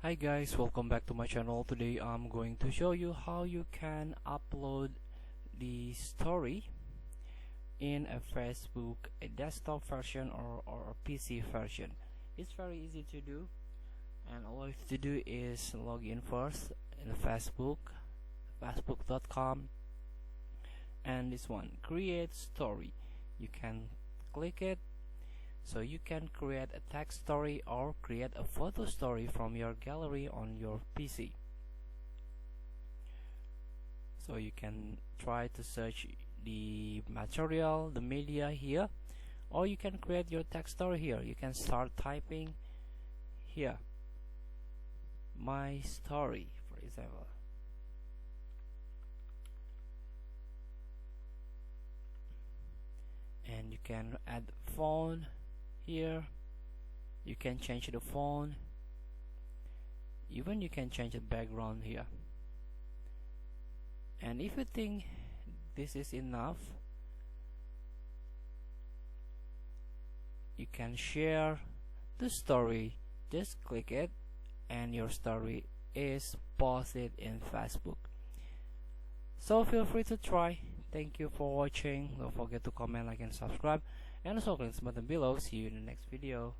Hi guys, welcome back to my channel. Today I'm going to show you how you can upload the story in a Facebook, a desktop version or a PC version. It's very easy to do, and all you have to do is log in first in Facebook, facebook.com, and this one, create story. You can click it. So you can create a text story or create a photo story from your gallery on your PC. So you can try to search the material, the media here, or you can create your text story here. You can start typing here, my story, for example. And you can add phone here. You can change the phone, even you can change the background here. And if you think this is enough, you can share the story. Just click it and your story is posted in Facebook. So feel free to try. Thank you for watching. Don't forget to comment, like, and subscribe, and also click the button below. See you in the next video.